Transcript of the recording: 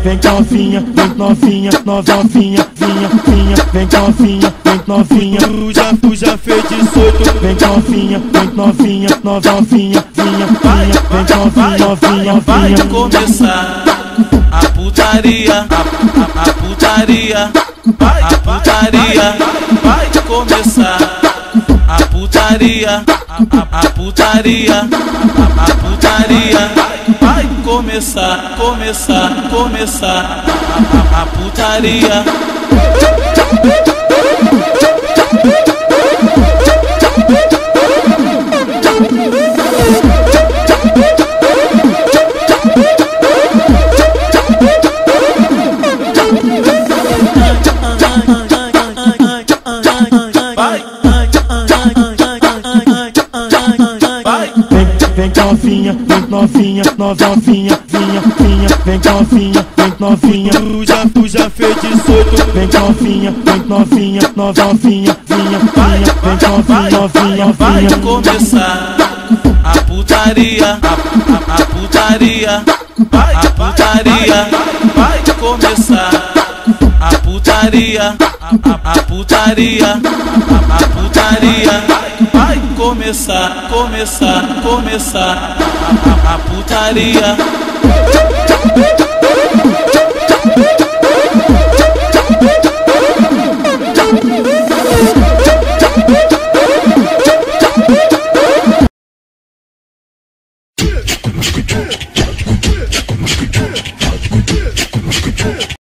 Vem novinha, novinha, novinha, vinha, vem novinha, Tu já fez 18. vem novinha, novinha, vinha, vem novinha, Vai começar a putaria, a putaria, a putaria. Vai começar a putaria, a putaria, a putaria. Vai começar a putaria. Vem novinha, novinha, vinha, vem novinha, Tu já fez 18. vem novinha, vinha, vem novinha, Vai começar a putaria, a putaria, a putaria. Vai começar a putaria, a putaria, a putaria. Vai começar a putaria.